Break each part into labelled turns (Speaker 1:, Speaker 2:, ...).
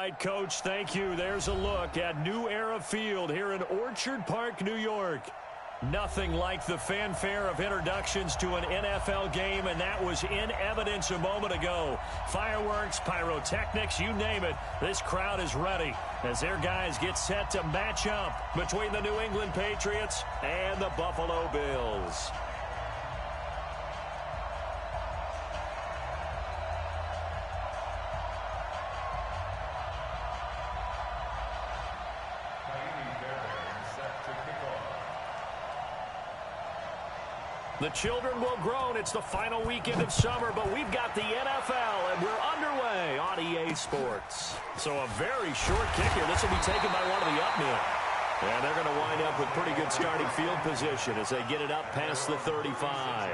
Speaker 1: right, Coach, thank you. There's a look at New Era Field here in Orchard Park, New York. Nothing like the fanfare of introductions to an NFL game, and that was in evidence a moment ago. Fireworks, pyrotechnics, you name it. This crowd is ready as their guys get set to match up between the New England Patriots and the Buffalo Bills. The children will groan. It's the final weekend of summer, but we've got the NFL, and we're underway on EA Sports. So a very short kick here. This will be taken by one of the up men. And they're going to wind up with pretty good starting field position as they get it up past the 35.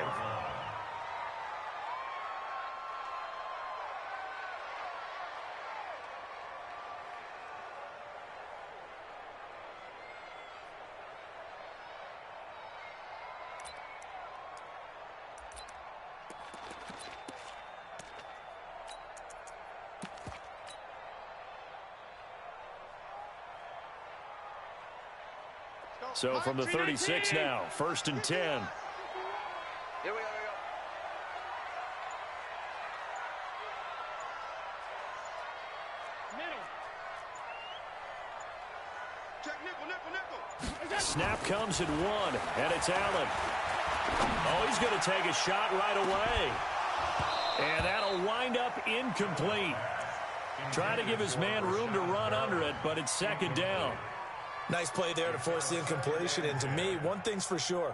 Speaker 1: So from the 36 now, 1st and 10.
Speaker 2: Here we go. Check nickel.
Speaker 1: Snap comes at 1, and it's Allen. Oh, he's going to take a shot right away. And that'll wind up incomplete. Trying to give his man room to run under it, but it's 2nd down.
Speaker 3: Nice play there to force the incompletion. And to me, one thing's for sure.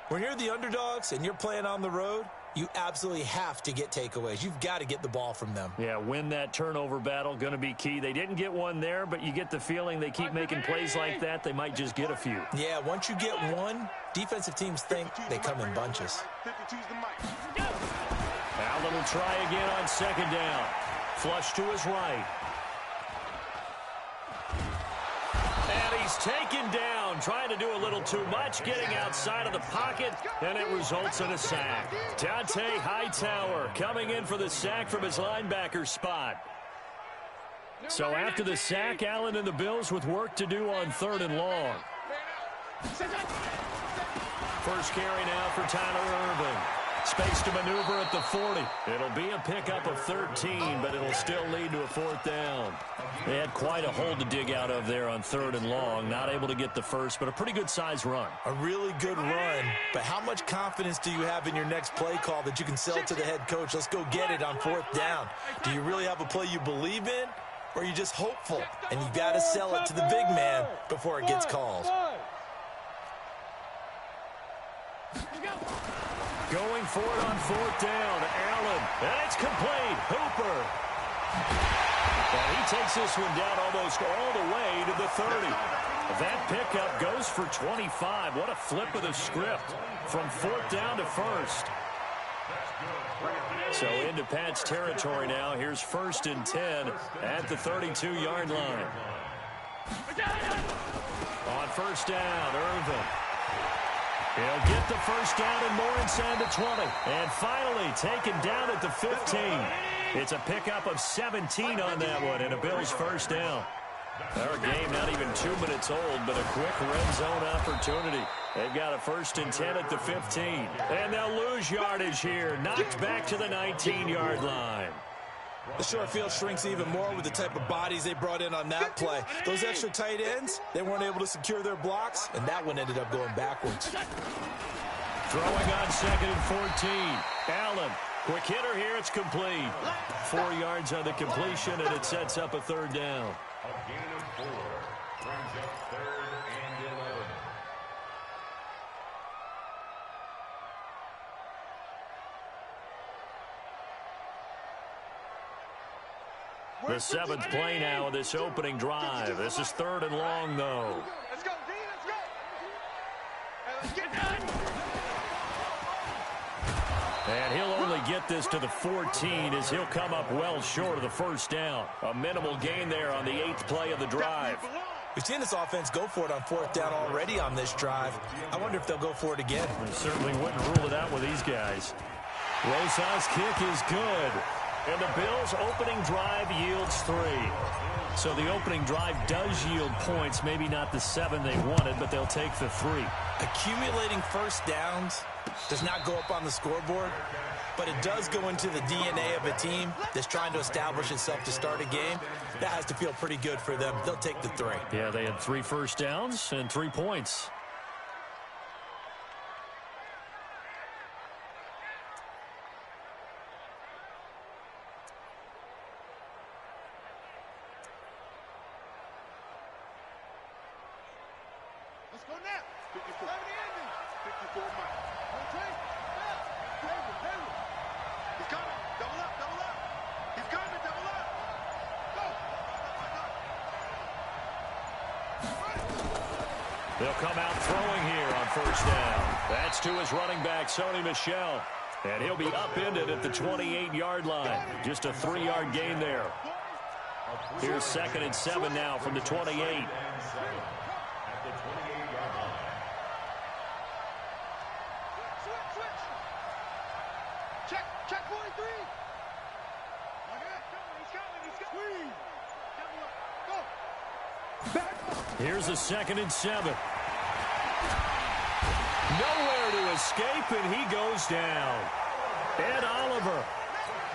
Speaker 3: When you're the underdogs and you're playing on the road, you absolutely have to get takeaways. You've got to get the ball from them.
Speaker 1: Yeah, win that turnover battle, going to be key. They didn't get one there, but you get the feeling they keep making plays like that, they might just get a few.
Speaker 3: Yeah, once you get one, defensive teams think they come in bunches.
Speaker 1: Allen will try again on 2nd down. Flush to his right. And he's taken down, trying to do a little too much, getting outside of the pocket, and it results in a sack. Dante Hightower coming in for the sack from his linebacker spot. So after the sack, Allen and the Bills with work to do on 3rd and long. First carry now for Tyler Irvin. Space to maneuver at the 40. It'll be a pickup of 13, but it'll still lead to a 4th down. They had quite a hole to dig out of there on 3rd and long. Not able to get the first, but a pretty good size run.
Speaker 3: A really good run, but how much confidence do you have in your next play call that you can sell to the head coach? Let's go get it on 4th down. Do you really have a play you believe in, or are you just hopeful? And you've got to sell it to the big man before it gets called.
Speaker 1: Going for it on 4th down. Allen, and it's complete. Hooper. And he takes this one down almost all the way to the 30. That pickup goes for 25. What a flip of the script from 4th down to 1st. So into Pat's territory now. Here's 1st and 10 at the 32-yard line. On 1st down, Irvin. He'll get the 1st down and more inside the 20. And finally taken down at the 15. It's a pickup of 17 on that one and a Bills 1st down. Our game not even 2 minutes old, but a quick red zone opportunity. They've got a 1st and 10 at the 15. And they'll lose yardage here. Knocked back to the 19-yard line.
Speaker 3: The short field shrinks even more with the type of bodies they brought in on that play. Those extra tight ends, they weren't able to secure their blocks, and that one ended up going backwards.
Speaker 1: Throwing on 2nd and 14. Allen, quick hitter here, it's complete. 4 yards on the completion, and it sets up a 3rd down.
Speaker 4: A gain of 4 brings up 3rd and 11.
Speaker 1: The 7th play now of this opening drive. This is 3rd and long, though.
Speaker 2: Let's go, D, let's go. Let's get done.
Speaker 1: And he'll only get this to the 14 as he'll come up well short of the 1st down. A minimal gain there on the 8th play of the drive.
Speaker 3: We've seen this offense go for it on 4th down already on this drive. I wonder if they'll go for it again.
Speaker 1: We certainly wouldn't rule it out with these guys. Rosas' kick is good. And the Bills' opening drive yields 3. So the opening drive does yield points, maybe not the 7 they wanted, but they'll take the 3.
Speaker 3: Accumulating first downs does not go up on the scoreboard, but it does go into the DNA of a team that's trying to establish itself to start a game. That has to feel pretty good for them. They'll take the 3.
Speaker 1: Yeah, they had 3 first downs and 3 points.
Speaker 2: Let's go now. 54. 54 miles. Okay. David. He's coming. Double up. He's coming. Double up. Go.
Speaker 1: They'll come out throwing here on first down. That's to his running back, Sony Michel. And he'll be upended at the 28-yard line. Just a 3-yard gain there. Here's 2nd and 7 now from the 28.
Speaker 2: Check 43. He's coming. Go.
Speaker 1: Here's a 2nd and 7. Nowhere to escape, and he goes down. Ed Oliver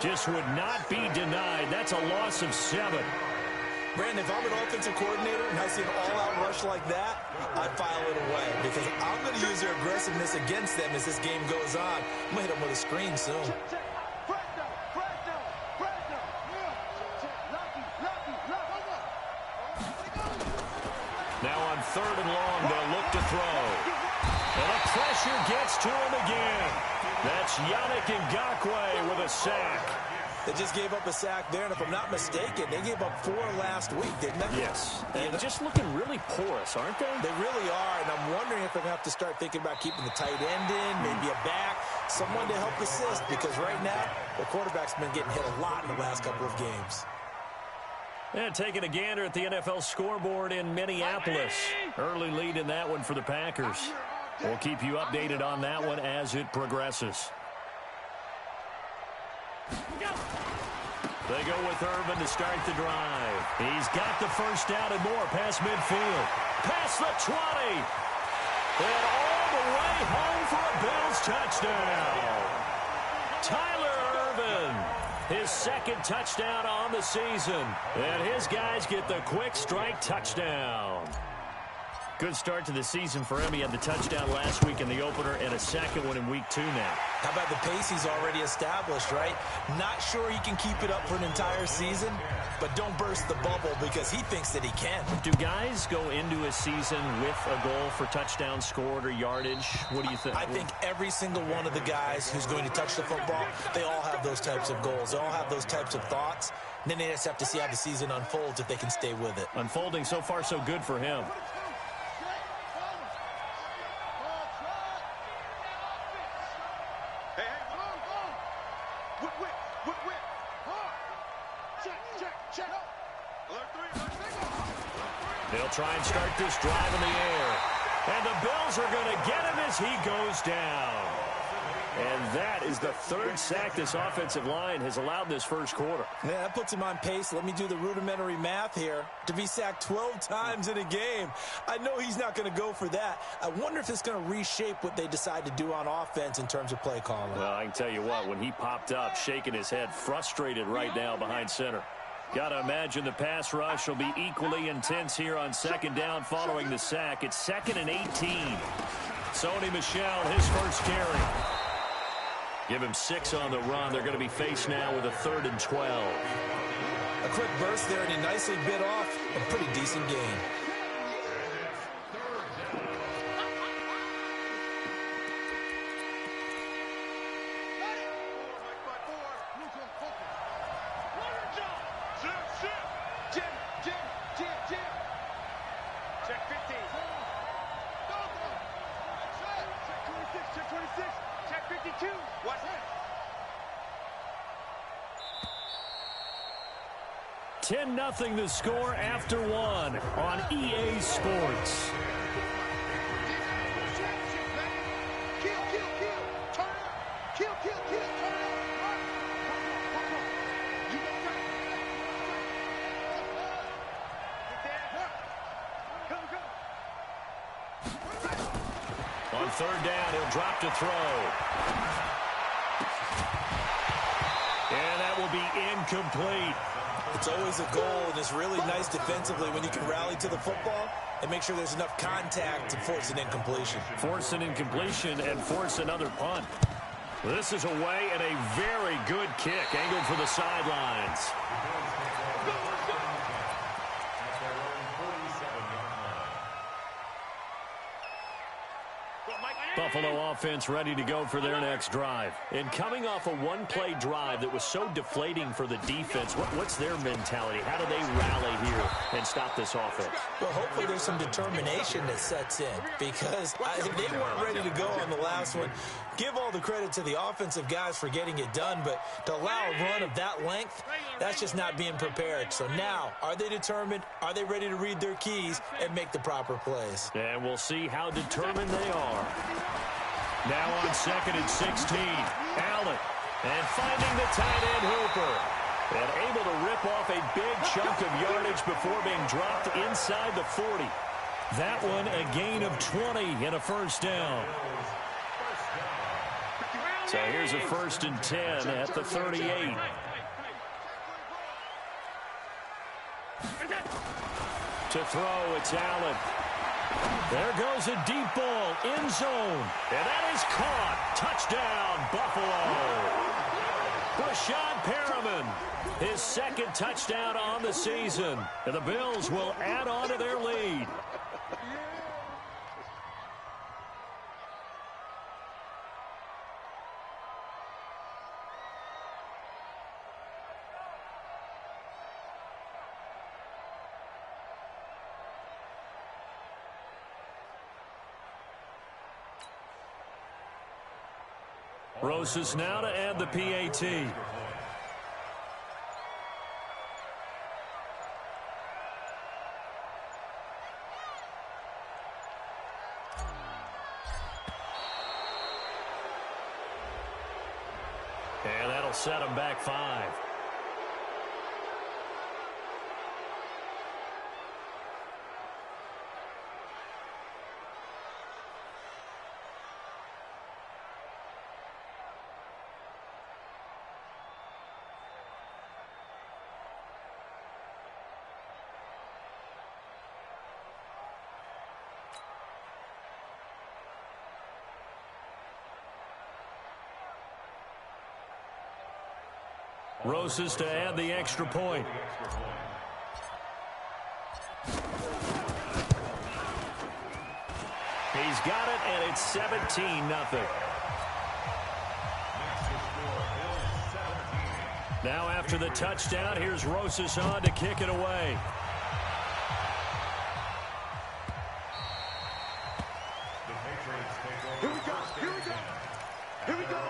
Speaker 1: just would not be denied. That's a loss of 7.
Speaker 3: Brandon, if I'm an offensive coordinator and I see an all-out rush like that, I'd file it away because I'm going to use their aggressiveness against them as this game goes on. I'm going to hit them with a screen soon.
Speaker 1: Now on 3rd and long, they'll look to throw. And the pressure gets to him again. That's Yannick Ngakoue with a sack.
Speaker 3: They just gave up a sack there, and if I'm not mistaken, they gave up 4 last week, didn't they?
Speaker 1: Yes. And just looking really porous, aren't they?
Speaker 3: They really are, and I'm wondering if they're going to have to start thinking about keeping the tight end in, maybe a back, someone to help assist, because right now, the quarterback's been getting hit a lot in the last couple of games.
Speaker 1: And taking a gander at the NFL scoreboard in Minneapolis. Early lead in that one for the Packers. We'll keep you updated on that one as it progresses. They go with Irvin to start the drive. He's got the first down and more past midfield. Past the 20. And all the way home for a Bills touchdown. Tyler Irvin, his 2nd touchdown on the season. And his guys get the quick strike touchdown. Good start to the season for him. He had the touchdown last week in the opener and a 2nd one in week 2 now.
Speaker 3: How about the pace he's already established, right? Not sure he can keep it up for an entire season, but don't burst the bubble because he thinks that he can.
Speaker 1: Do guys go into a season with a goal for touchdowns scored or yardage? What do you think?
Speaker 3: I think every single one of the guys who's going to touch the football, they all have those types of goals. They all have those types of thoughts. And then they just have to see how the season unfolds if they can stay with it.
Speaker 1: Unfolding so far so good for him. They'll try and start this drive in the air. And the Bills are going to get him as he goes down. And that is the 3rd sack this offensive line has allowed this first quarter.
Speaker 3: Yeah, that puts him on pace. Let me do the rudimentary math here. To be sacked 12 times in a game, I know he's not going to go for that. I wonder if it's going to reshape what they decide to do on offense in terms of play calling.
Speaker 1: Well, I can tell you what, when he popped up, shaking his head, frustrated right now behind center. Got to imagine the pass rush will be equally intense here on 2nd down following the sack. It's 2nd and 18. Sony Michel, his first carry. Give him 6 on the run. They're going to be faced now with a 3rd and 12.
Speaker 3: A quick burst there, and he nicely bit off a pretty decent gain.
Speaker 2: Check 15. Check 26. Check 52. Watch that.
Speaker 1: 10-0 the score after 1 on EA Sports. third down. He'll drop to throw. And that will be incomplete.
Speaker 3: It's always a goal, and it's really nice defensively when you can rally to the football and make sure there's enough contact to force an incompletion.
Speaker 1: Force an incompletion and force another punt. This is away and a very good kick angled for the sidelines. Buffalo offense ready to go for their next drive. And coming off a one-play drive that was so deflating for the defense, what's their mentality? How do they rally here and stop this offense?
Speaker 3: Well, hopefully there's some determination that sets in, because if they weren't ready to go on the last one, give all the credit to the offensive guys for getting it done, but to allow a run of that length, that's just not being prepared. So now, are they determined? Are they ready to read their keys and make the proper plays?
Speaker 1: And we'll see how determined they are. Now on 2nd and 16, Allen, and finding the tight end Hooper, and able to rip off a big chunk of yardage before being dropped inside the 40. That one a gain of 20 and a first down. So here's a 1st and 10 at the 38. To throw, it's Allen. There goes a deep ball, end zone, and that is caught. Touchdown, Buffalo. Brashad Perriman, his 2nd touchdown on the season. And the Bills will add on to their lead. Rosas now to add the PAT. And that'll set him back 5. Rosas to add the extra point. He's got it, and it's 17-0. Now after the touchdown, here's Rosas on to kick it away.
Speaker 2: Here we go. Here we go. Here we go.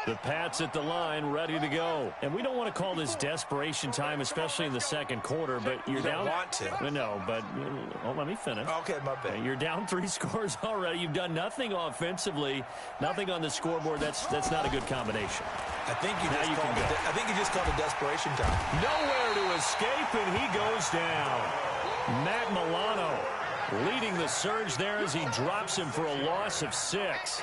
Speaker 1: The Pats at the line, ready to go. And we don't want to call this desperation time, especially in the second quarter, but you're down.
Speaker 3: You don't want to.
Speaker 1: No, but let me finish.
Speaker 3: Okay, my bad.
Speaker 1: You're down 3 scores already. You've done nothing offensively, nothing on the scoreboard. That's not a good combination.
Speaker 3: I think you just called it desperation time.
Speaker 1: Nowhere to escape, and he goes down. Matt Milano leading the surge there as he drops him for a loss of 6.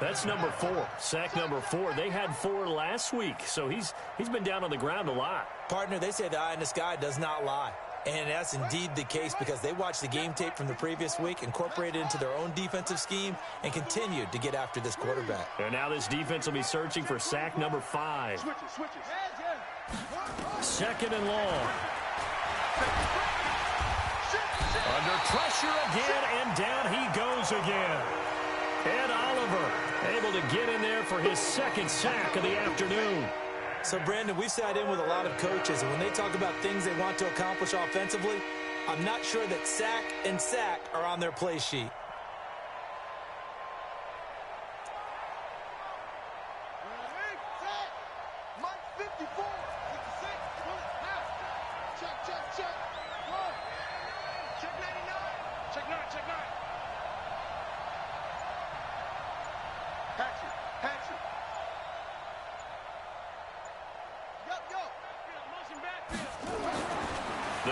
Speaker 1: That's number 4, sack number 4. They had 4 last week, so he's been down on the ground a lot.
Speaker 3: Partner, they say the eye in the sky does not lie. And that's indeed the case because they watched the game tape from the previous week, incorporated it into their own defensive scheme, and continued to get after this quarterback.
Speaker 1: And now this defense will be searching for sack number 5.
Speaker 2: Switches.
Speaker 1: 2nd and long. Under pressure again, and down he goes again. Ed Oliver able to get in there for his 2nd sack of the afternoon.
Speaker 3: So, Brandon, we sat in with a lot of coaches, and when they talk about things they want to accomplish offensively, I'm not sure that sack and sack are on their play sheet.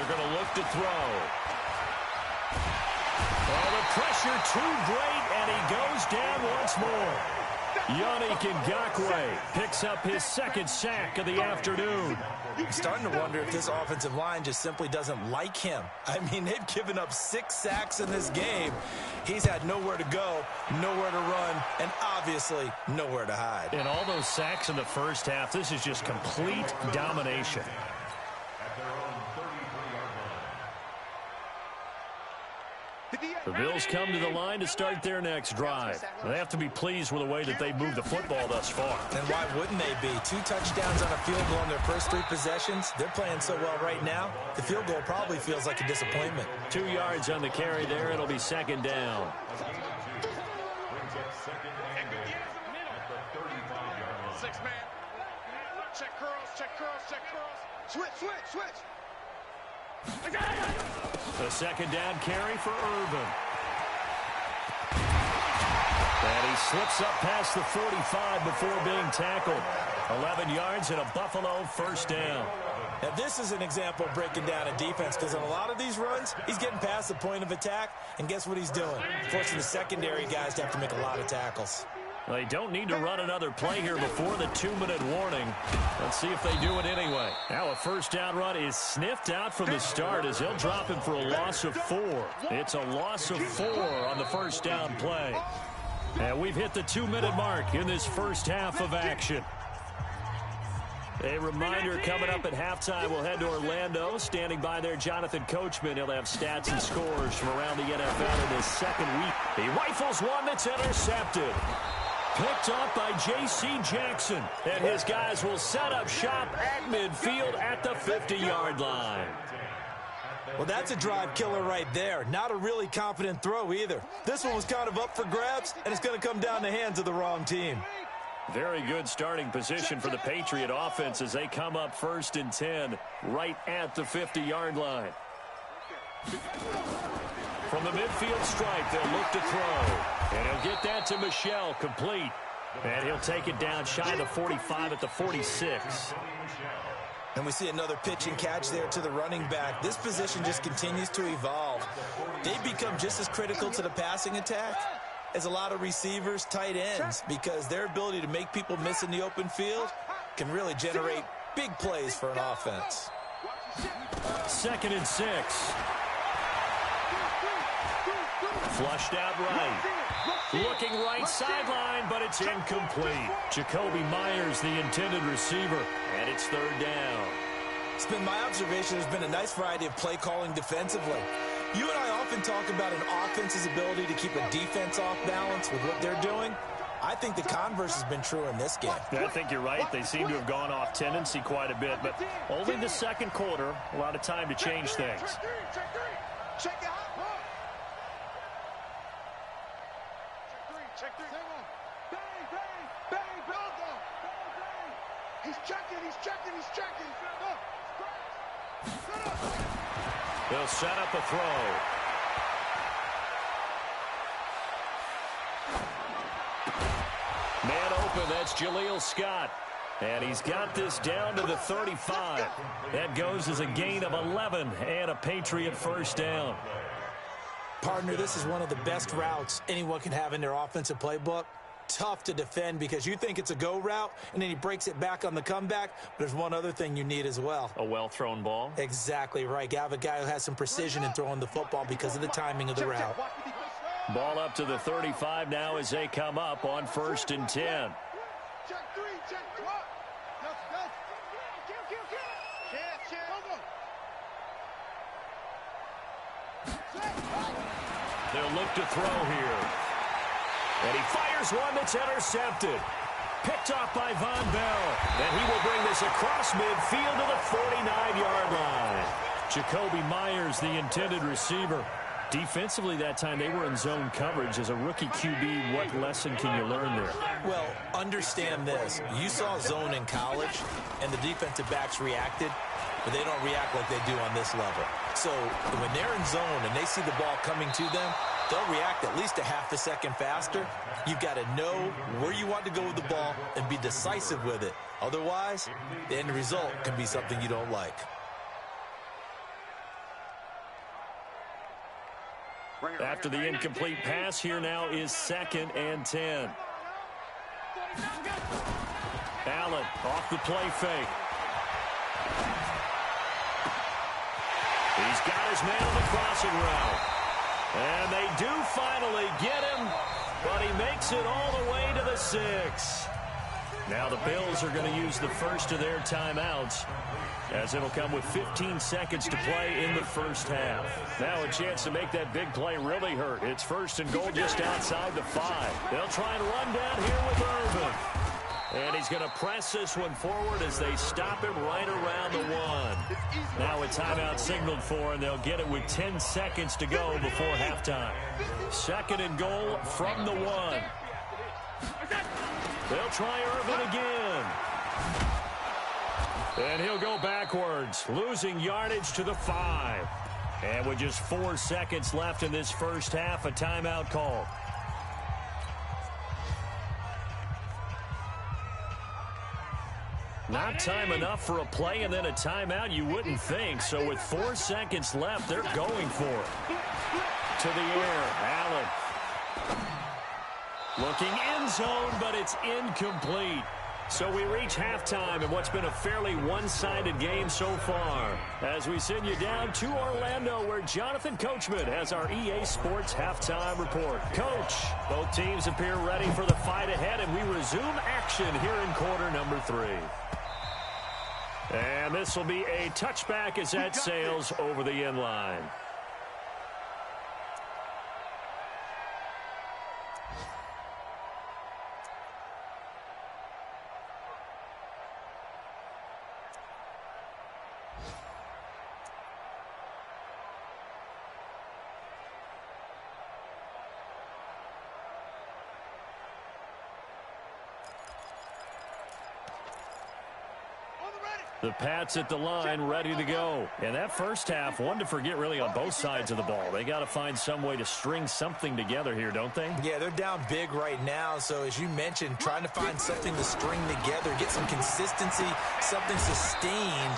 Speaker 1: They're going to look to throw. Oh, the pressure too great, and he goes down once more. Yannick Ngakoue picks up his second sack of the afternoon.
Speaker 3: I'm starting to wonder if this offensive line just simply doesn't like him. I mean, they've given up 6 sacks in this game. He's had nowhere to go, nowhere to run, and obviously nowhere to hide.
Speaker 1: And all those sacks in the first half, this is just complete domination. The Bills come to the line to start their next drive. They have to be pleased with the way that they've moved the football thus far.
Speaker 3: And why wouldn't they be? 2 touchdowns on a field goal in their first 3 possessions. They're playing so well right now, the field goal probably feels like a disappointment.
Speaker 1: 2 yards on the carry there. It'll be second down.
Speaker 2: Six man. Check curls, check curls, check curls. Switch.
Speaker 1: The second down carry for Irvin. And he slips up past the 45 before being tackled. 11 yards and a Buffalo first down.
Speaker 3: Now, this is an example of breaking down a defense, because on a lot of these runs, he's getting past the point of attack, and guess what he's doing? Forcing the secondary guys to have to make a lot of tackles.
Speaker 1: They don't need to run another play here before the 2-minute warning. Let's see if they do it anyway. Now a first down run is sniffed out from the start as they'll drop him for a loss of 4. It's a loss of 4 on the first down play. And we've hit the 2-minute mark in this first half of action. A reminder coming up at halftime, we'll head to Orlando. Standing by there, Jonathan Coachman. He'll have stats and scores from around the NFL in his second week. He rifles one that's intercepted. Picked up by J.C. Jackson. And his guys will set up shop at midfield at the 50-yard line.
Speaker 3: Well, that's a drive killer right there. Not a really confident throw either. This one was kind of up for grabs, and it's going to come down the hands of the wrong team.
Speaker 1: Very good starting position for the Patriot offense as they come up 1st and 10 right at the 50-yard line. From the midfield stripe, they'll look to throw. And he'll get that to Michel, complete. And he'll take it down shy of the 45 at the 46.
Speaker 3: And we see another pitch and catch there to the running back. This position just continues to evolve. They've become just as critical to the passing attack as a lot of receivers, tight ends, because their ability to make people miss in the open field can really generate big plays for an offense.
Speaker 1: 2nd and 6. Flushed out right. Looking right sideline, but it's incomplete. Jacoby Myers, the intended receiver, and it's 3rd down.
Speaker 3: It's been my observation there's been a nice variety of play calling defensively. You and I often talk about an offense's ability to keep a defense off balance with what they're doing. I think the converse has been true in this game.
Speaker 1: Yeah, I think you're right. They seem to have gone off tendency quite a bit, but only the second quarter, a lot of time to change things.
Speaker 2: Check it out. Check 3. Bang. He's checking.
Speaker 1: They'll set up a throw. Man open, that's Jaleel Scott. And he's got this down to the 35. That goes as a gain of 11 and a Patriot first down.
Speaker 3: Partner, this is one of the best routes anyone can have in their offensive playbook. Tough to defend because you think it's a go route, and then he breaks it back on the comeback. But there's one other thing you need as well.
Speaker 1: A well-thrown ball.
Speaker 3: Exactly right. You have a guy who has some precision in throwing the football because of the timing of the route.
Speaker 1: Ball up to the 35 now as they come up on 1st and 10. They'll look to throw here. And he fires one that's intercepted. Picked off by Von Bell. And he will bring this across midfield to the 49-yard line. Jacoby Myers, the intended receiver. Defensively that time, they were in zone coverage. As a rookie QB, what lesson can you learn there?
Speaker 3: Well, understand this. You saw zone in college, and the defensive backs reacted, but they don't react like they do on this level. So when they're in zone and they see the ball coming to them, they'll react at least a half a second faster. You've got to know where you want to go with the ball and be decisive with it. Otherwise, the end result can be something you don't like.
Speaker 1: After the incomplete pass, here now is 2nd and 10. Allen off the play fake. He's got his man on the crossing route. And they do finally get him, but he makes it all the way to the 6. Now the Bills are going to use the first of their timeouts, as it'll come with 15 seconds to play in the first half. Now a chance to make that big play really hurt. It's 1st and goal just outside the 5. They'll try and run down here with Irvin. And he's going to press this one forward as they stop him right around the 1. Now a timeout signaled for, and they'll get it with 10 seconds to go before halftime. 2nd and goal from the 1. They'll try Irvin again. And he'll go backwards, losing yardage to the 5. And with just 4 seconds left in this first half, a timeout call. Not time enough for a play and then a timeout, you wouldn't think. So with 4 seconds left, they're going for it. To the air, Allen. Looking end zone, but it's incomplete. So we reach halftime in what's been a fairly one-sided game so far, as we send you down to Orlando, where Jonathan Coachman has our EA Sports halftime report. Coach, both teams appear ready for the fight ahead, and we resume action here in quarter number 3. And this will be a touchback as that sails over the end line. The Pats at the line, ready to go. And that first half, one to forget really on both sides of the ball. They got to find some way to string something together here, don't they?
Speaker 3: Yeah, they're down big right now. So as you mentioned, trying to find something to string together, get some consistency, something sustained,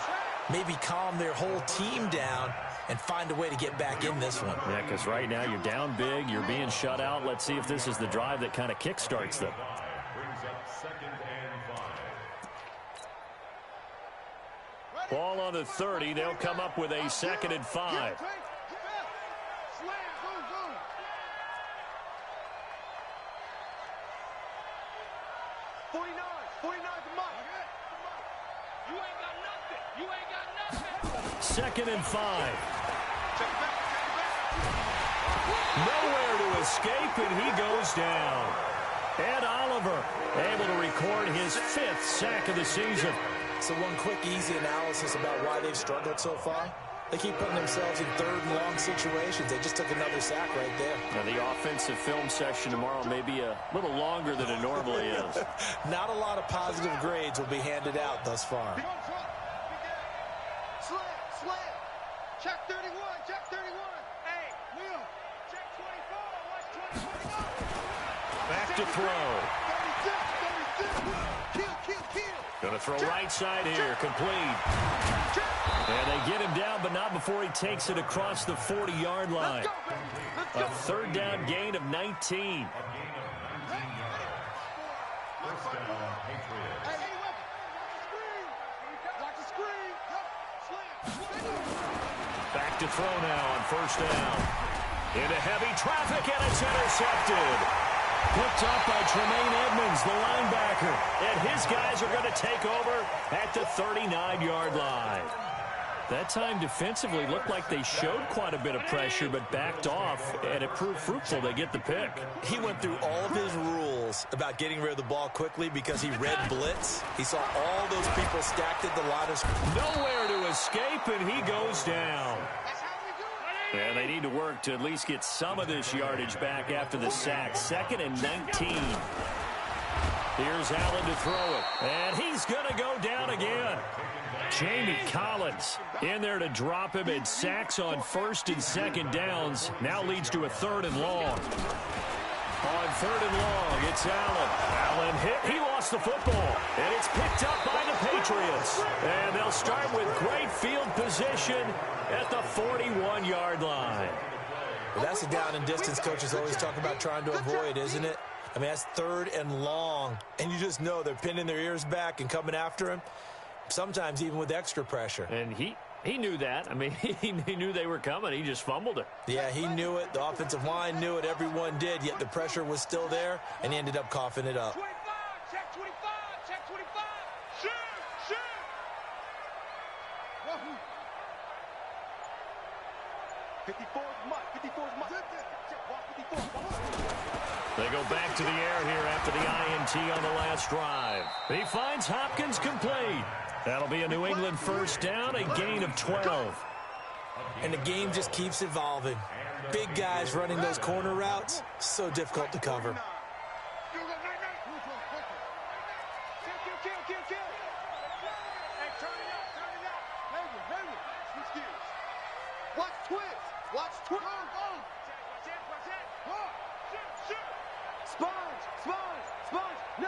Speaker 3: maybe calm their whole team down and find a way to get back in this one.
Speaker 1: Yeah, because right now you're down big, you're being shut out. Let's see if this is the drive that kind of kickstarts them. Ball on the 30. They'll come up with a 2nd and 5. 2nd and 5. Nowhere to escape, and he goes down. Ed Oliver able to record his 5th sack of the season.
Speaker 3: So one quick, easy analysis about why they've struggled so far. They keep putting themselves in 3rd and long situations. They just took another sack right there.
Speaker 1: Now, the offensive film session tomorrow may be a little longer than it normally is.
Speaker 3: Not a lot of positive grades will be handed out thus far.
Speaker 2: Slam. Check 31. Hey, Will. Check 24. Watch 24.
Speaker 1: Back to throw.
Speaker 2: 36. Kill.
Speaker 1: Going to throw right side here, complete. And they get him down, but not before he takes it across the 40-yard line. A 3rd down gain of 19. Back to throw now on 1st down. Into heavy traffic, and it's intercepted. Picked up by Tremaine Edmonds, the linebacker. And his guys are going to take over at the 39-yard line. That time defensively looked like they showed quite a bit of pressure, but backed off, and it proved fruitful. They get the pick.
Speaker 3: He went through all of his rules about getting rid of the ball quickly because he read blitz. He saw all those people stacked at the line of...
Speaker 1: Nowhere to escape, and he goes down. And they need to work to at least get some of this yardage back after the sack. 2nd and 19. Here's Allen to throw it. And he's going to go down again. Jamie Collins in there to drop him, and sacks on 1st and 2nd downs. Now leads to a 3rd and long. On 3rd and long, it's Allen. Allen hit. He lost the football. And it's picked up by the Patriots. And they'll start with great field position at the 41-yard line.
Speaker 3: Well, that's the down and distance coaches always talk about trying to avoid, isn't it? I mean, that's 3rd and long, and you just know they're pinning their ears back and coming after him, sometimes even with extra pressure.
Speaker 1: And he knew that. I mean, he knew they were coming. He just fumbled it.
Speaker 3: Yeah, he knew it. The offensive line knew it. Everyone did, yet the pressure was still there, and he ended up coughing it up.
Speaker 2: 25, check 25, check 25. Shoot, shoot. Wahoo. 54 is Mike, 54 is Mike. Walk 54.
Speaker 1: They go back to the air here after the INT on the last drive. He finds Hopkins complete. That'll be a New England first down, a gain of 12.
Speaker 3: And the game just keeps evolving. Big guys running those corner routes, so difficult to cover.
Speaker 2: Watch twist. Watch twist. Sponge, sponge, sponge. No.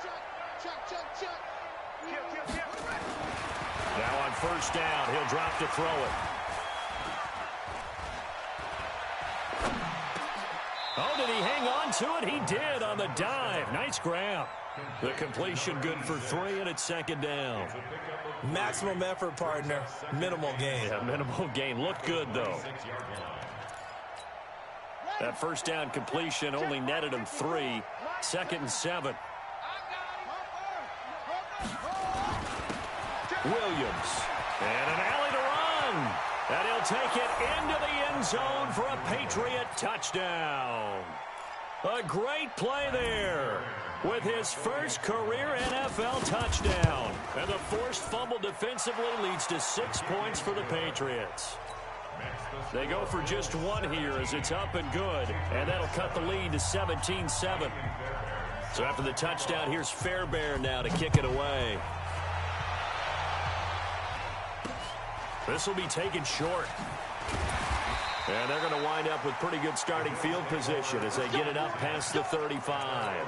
Speaker 2: Check. Kill.
Speaker 1: Now on first down, he'll drop to throw it. Oh, did he hang on to it? He did on the dive. Nice grab. The completion good for 3, and it's 2nd down.
Speaker 3: Maximum effort, partner. Minimal gain.
Speaker 1: Yeah, minimal gain. Looked good, though. That first down completion only netted him 3. 2nd and 7. Williams. And an alley to run. And he'll take it into the end zone for a Patriot touchdown. A great play there with his first career NFL touchdown. And the forced fumble defensively leads to 6 points for the Patriots. They go for just 1 here as it's up and good. And that'll cut the lead to 17-7. So after the touchdown, here's Fairbairn now to kick it away. This will be taken short. And they're going to wind up with pretty good starting field position as they get it up past the 35.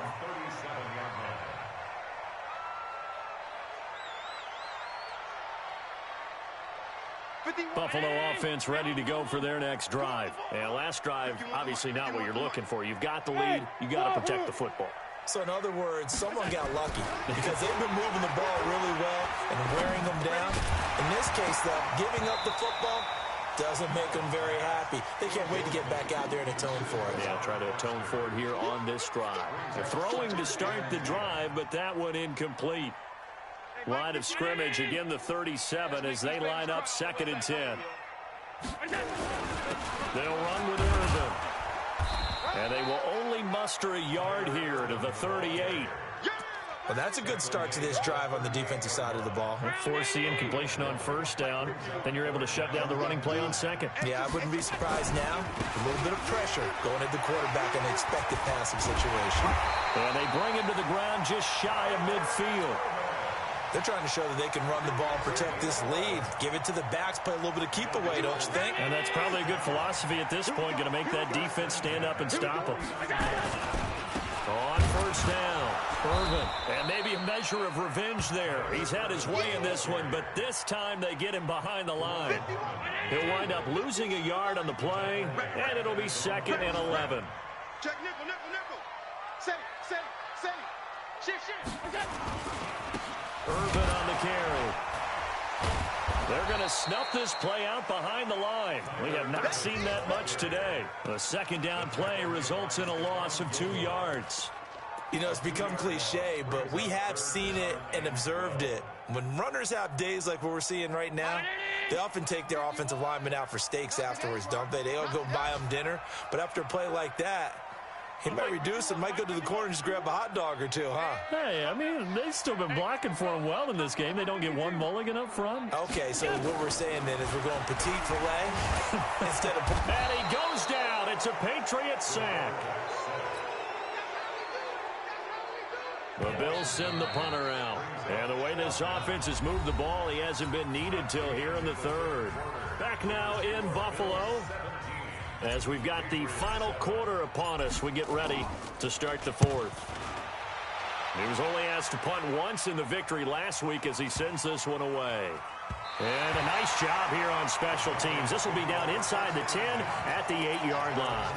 Speaker 1: Buffalo offense ready to go for their next drive. And last drive, obviously not what you're looking for. You've got the lead. You got to protect the football.
Speaker 3: So in other words, someone got lucky because they've been moving the ball really well and wearing them down. In this case, though, giving up the football doesn't make them very happy. They can't wait to get back out there and atone for it.
Speaker 1: Yeah, try to atone for it here on this drive. They're throwing to start the drive, but that one incomplete. Line of scrimmage, again the 37 as they line up 2nd and 10. They'll run with Irvin. And they will only muster a yard here to the 38.
Speaker 3: Well, that's a good start to this drive on the defensive side of the ball.
Speaker 1: Force the incompletion on first down. Then you're able to shut down the running play on 2nd.
Speaker 3: Yeah, I wouldn't be surprised now. A little bit of pressure going at the quarterback in an expected passing situation.
Speaker 1: And they bring him to the ground just shy of midfield.
Speaker 3: They're trying to show that they can run the ball and protect this lead. Give it to the backs, play a little bit of keep away, don't you think?
Speaker 1: And that's probably a good philosophy at this point, going to make that defense stand up and stop them. On first down, Irvin. And maybe a measure of revenge there. He's had his way in this one, but this time they get him behind the line. He'll wind up losing a yard on the play, and it'll be 2nd and 11.
Speaker 2: Check nickel. Say. Shit.
Speaker 1: Irvin on the carry. They're going to snuff this play out behind the line. We have not seen that much today. The 2nd down play results in a loss of 2 yards.
Speaker 3: You know, it's become cliche, but we have seen it and observed it. When runners have days like what we're seeing right now, they often take their offensive linemen out for steaks afterwards, don't they? They all go buy them dinner. But after a play like that, he might reduce it, might go to the corner and just grab a hot dog or two, huh?
Speaker 1: Hey, I mean, they've still been blocking for him well in this game. They don't get one mulligan up front.
Speaker 3: Okay, so what we're saying then is we're going petite filet instead of...
Speaker 1: And he goes down. It's a Patriot sack. The Bills send the punter out. And the way this offense has moved the ball, he hasn't been needed till here in the 3rd. Back now in Buffalo. As we've got the final quarter upon us, we get ready to start the 4th. He was only asked to punt once in the victory last week as he sends this one away. And a nice job here on special teams. This will be down inside the 10 at the 8-yard line.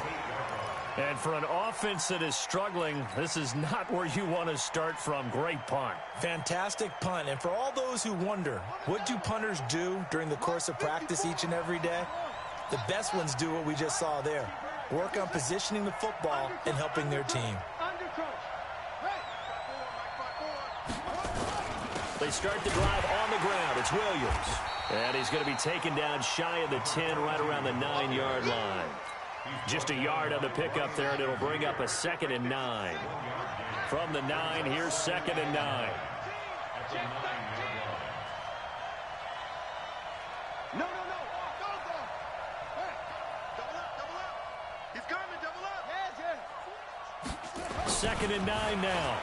Speaker 1: And for an offense that is struggling, this is not where you want to start from. Great punt.
Speaker 3: Fantastic punt. And for all those who wonder, what do punters do during the course of practice each and every day? The best ones do what we just saw there. Work on positioning the football and helping their team.
Speaker 1: They start the drive on the ground. It's Williams. And he's going to be taken down shy of the 10, right around the 9-yard line. Just a yard on the pickup there, and it'll bring up a 2nd and 9. From the 9, here's 2nd and 9.
Speaker 2: No. Go. Hey, double up. He's coming, double up.
Speaker 1: 2nd and 9 now.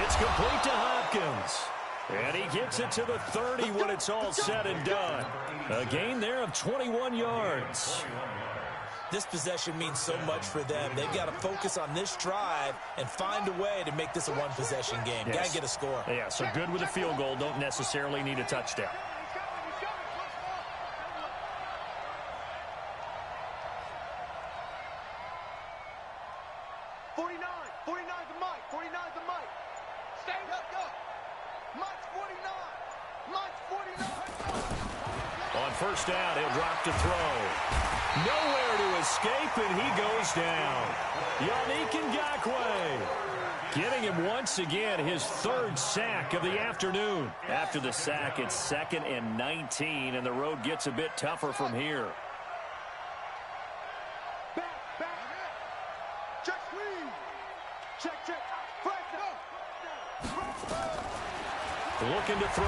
Speaker 1: It's complete to Hopkins. And he gets it to the 30 when it's all said and done. A gain there of 21 yards.
Speaker 3: This possession means so much for them. They've got to focus on this drive and find a way to make this a one-possession game.
Speaker 1: Yes.
Speaker 3: Got to get a score.
Speaker 1: Yeah, so good with a field goal. Don't necessarily need a touchdown. On first down, he'll drop to throw. Nowhere to escape, and he goes down. Yannick Ngakoue getting him once again his 3rd sack of the afternoon. After the sack, it's 2nd and 19, and the road gets a bit tougher from here. Looking to throw.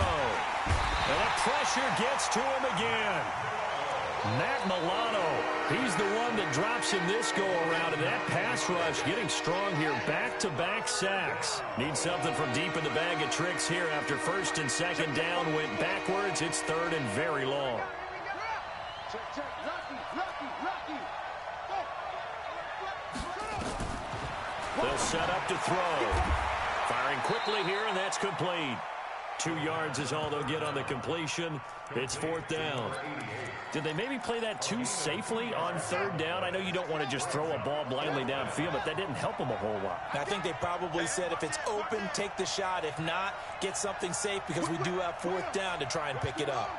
Speaker 1: And the pressure gets to him again. Matt Milano, he's the one that drops in this go-around, and that pass rush getting strong here. Back-to-back sacks. Need something from deep in the bag of tricks here after 1st and 2nd down. Went backwards. It's 3rd and very long. They'll set up to throw. Firing quickly here, and that's complete. 2 yards is all they'll get on the completion. It's 4th down. Did they maybe play that too safely on 3rd down? I know you don't want to just throw a ball blindly downfield, but that didn't help them a whole lot.
Speaker 3: I think they probably said if it's open, take the shot. If not, get something safe because we do have 4th down to try and pick it up.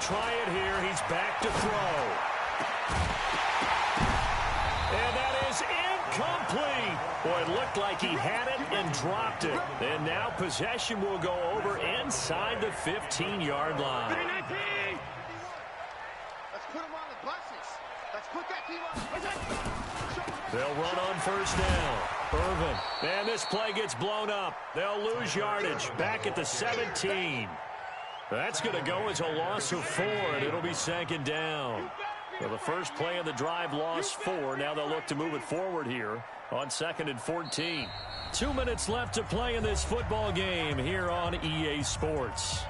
Speaker 1: Try it here. He's back to throw. And that is incomplete. Boy, it looked like he had it and dropped it. And now possession will go over inside the 15-yard line.
Speaker 2: Let's put him on the buses. Let's put that team on.
Speaker 1: They'll run on first down. Irvin. And this play gets blown up. They'll lose yardage. Back at the 17. That's going to go as a loss of 4, and it'll be 2nd down. Well, the first play of the drive lost 4. Now they'll look to move it forward here on 2nd and 14. 2 minutes left to play in this football game here on EA Sports.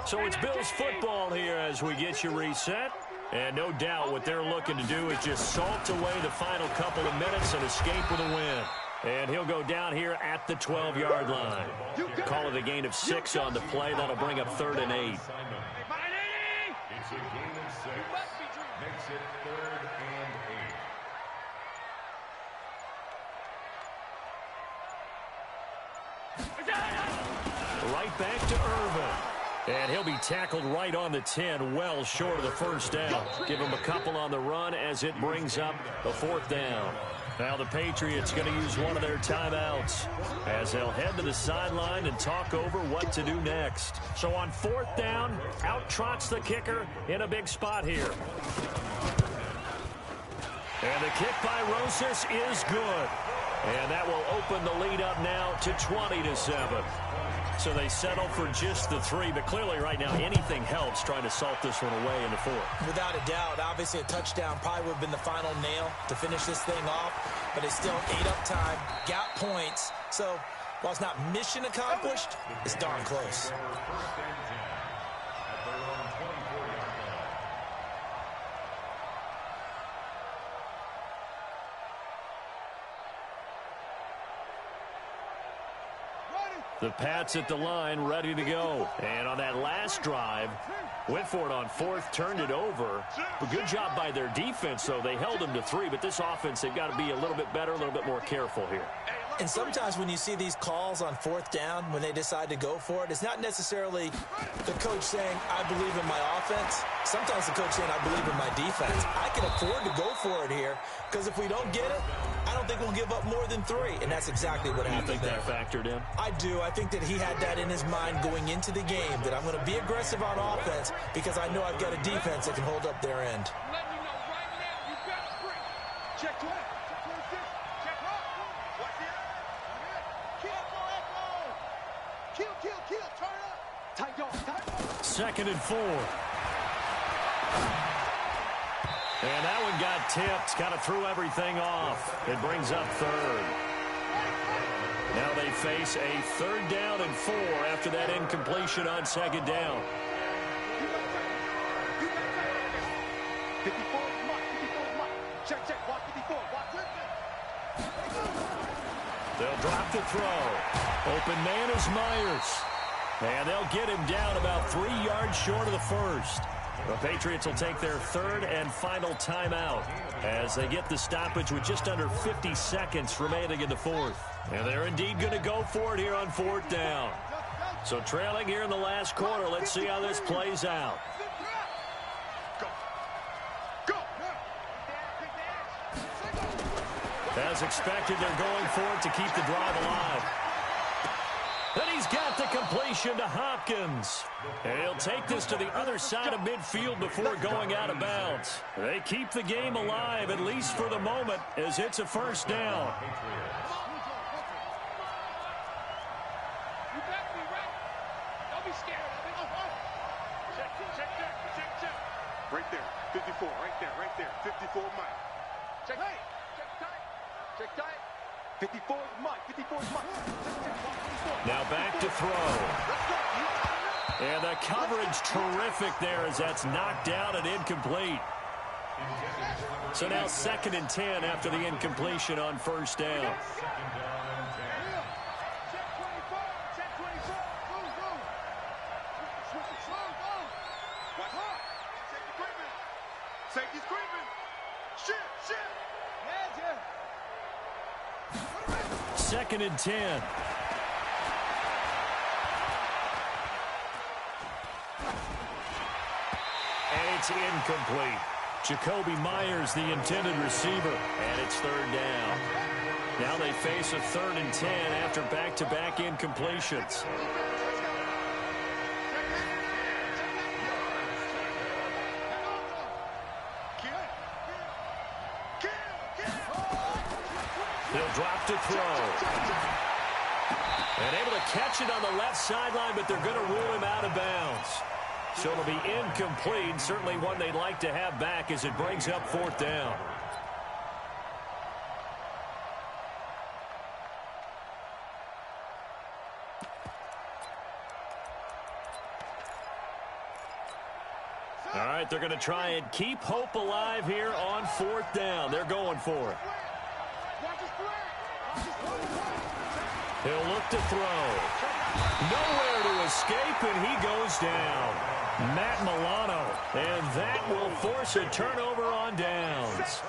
Speaker 1: So it's Bills football here as we get you reset. And no doubt what they're looking to do is just salt away the final couple of minutes and escape with a win. And he'll go down here at the 12-yard line. Call it a gain of 6 on the play. That'll bring up 3rd and 8.
Speaker 4: It's a gain of 6. Makes it 3rd and 8.
Speaker 1: Right back to Irvin. And he'll be tackled right on the 10, well short of the first down. Give him a couple on the run as it brings up the 4th down. Now the Patriots going to use one of their timeouts as they'll head to the sideline and talk over what to do next. So on 4th down, out trots the kicker in a big spot here. And the kick by Rosas is good. And that will open the lead up now to 20-7. So they settle for just the 3, but clearly right now anything helps trying to salt this one away in the 4th.
Speaker 3: Without a doubt, obviously a touchdown probably would have been the final nail to finish this thing off, but it's still 8 up time, got points. So while it's not mission accomplished, it's darn close.
Speaker 1: The Pats at the line, ready to go. And on that last drive, went for it on 4th, turned it over. But good job by their defense, though. They held them to 3, but this offense, they've got to be a little bit better, a little bit more careful here.
Speaker 3: And sometimes when you see these calls on 4th down, when they decide to go for it, it's not necessarily the coach saying, I believe in my offense. Sometimes the coach saying, I believe in my defense. I can afford to go for it here, because if we don't get it, I don't think we'll give up more than 3. And that's exactly what happened
Speaker 1: there. You think that factored in?
Speaker 3: I do. I think that he had that in his mind going into the game, that I'm going to be aggressive on offense because I know I've got a defense that can hold up their end.
Speaker 2: Let me know right now you got to break. Check 20. Check 26. Check up. Watch the eye. Kill, go, echo. Kill. Turn up. Tight y'all.
Speaker 1: 2nd and 4. And that one got tipped. Kind of threw everything off. It brings up 3rd. Now they face a 3rd down and 4 after that incompletion on 2nd down.
Speaker 2: 54 mark. Check. Watch 54. Watch it.
Speaker 1: They'll drop the throw. Open man is Myers. And they'll get him down about 3 yards short of the 1st. The Patriots will take their 3rd and final timeout as they get the stoppage with just under 50 seconds remaining in the 4th. And they're indeed going to go for it here on 4th down. So trailing here in the last quarter, let's see how this plays out.
Speaker 2: Go.
Speaker 1: As expected, they're going for it to keep the drive alive. And he's got the completion to Hopkins. And he'll take this to the other side of midfield before going out of bounds. They keep the game alive, at least for the moment, as it's a 1st down.
Speaker 2: You got me right. Don't be scared of it. Check. Right there. 54. Right there. 54 Mike. Check tight. 54 Mike.
Speaker 1: Now back to throw. And the coverage terrific there as that's knocked down and incomplete. So now 2nd and 10 after the incompletion on 1st down.
Speaker 2: Safety's creeping. Shit.
Speaker 1: 2nd and 10. And it's incomplete. Jacoby Myers, the intended receiver, and it's 3rd down. Now they face a 3rd and 10 after back-to-back incompletions. He'll drop to throw. And able to catch it on the left sideline, but they're going to rule him out of bounds. So it'll be incomplete. Certainly one they'd like to have back as it brings up 4th down. All right, they're going to try and keep hope alive here on 4th down. They're going for it. He'll look to throw. Nowhere to escape, and he goes down. Matt Milano, and that will force a turnover on downs.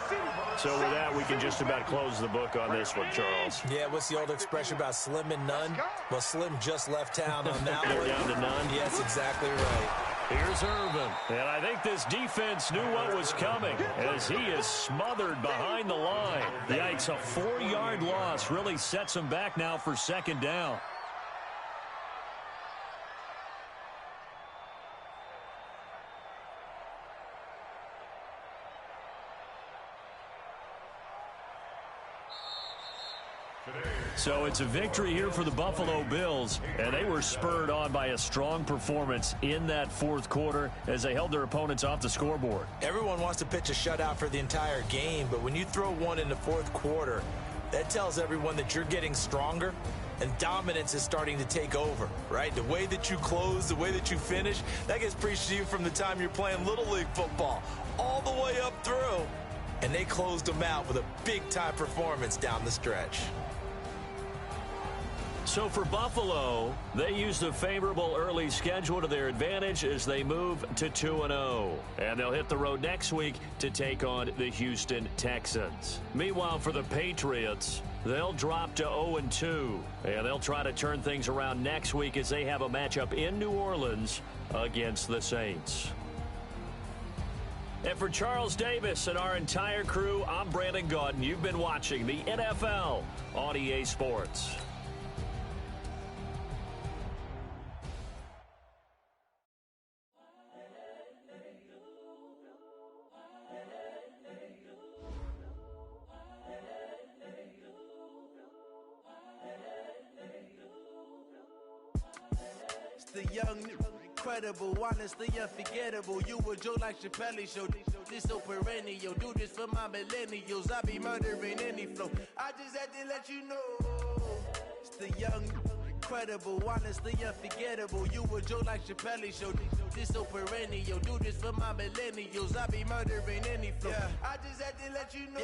Speaker 1: So with that, we can just about close the book on this one, Charles.
Speaker 3: Yeah, what's the old expression about slim and none? Well, Slim just left town on that one.
Speaker 1: They're down to none.
Speaker 3: Yes, exactly right.
Speaker 1: Here's Irvin. And I think this defense knew what was coming as he is smothered behind the line. Yikes, a 4-yard loss really sets him back now for second down. So it's a victory here for the Buffalo Bills, and they were spurred on by a strong performance in that fourth quarter as they held their opponents off the scoreboard.
Speaker 3: Everyone wants to pitch a shutout for the entire game, but when you throw one in the fourth quarter, that tells everyone that you're getting stronger and dominance is starting to take over, right? The way that you close, the way that you finish, that gets preached to you from the time you're playing Little League football all the way up through, and they closed them out with a big-time performance down the stretch.
Speaker 1: So for Buffalo, they used a favorable early schedule to their advantage as they move to 2-0. And they'll hit the road next week to take on the Houston Texans. Meanwhile, for the Patriots, they'll drop to 0-2. And they'll try to turn things around next week as they have a matchup in New Orleans against the Saints. And for Charles Davis and our entire crew, I'm Brandon Gaudin. You've been watching the NFL on EA Sports.
Speaker 5: The young, incredible, honestly unforgettable. You a joke like Chappelle Show. This so perennial. Do this for my millennials. I be murdering any flow. I just had to let you know. It's the young, incredible, honestly unforgettable. You a joke like Chappelle Show. This so perennial. Do this for my millennials. I be murdering any flow. Yeah. I just had to let you know.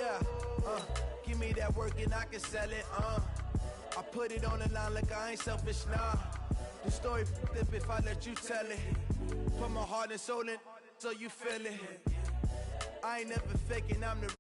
Speaker 5: Yeah. Give me that work and I can sell it. I put it on the line like I ain't selfish, nah. The story f***ed up if I let you tell it. Put my heart and soul in so you feel it. I ain't never faking, I'm the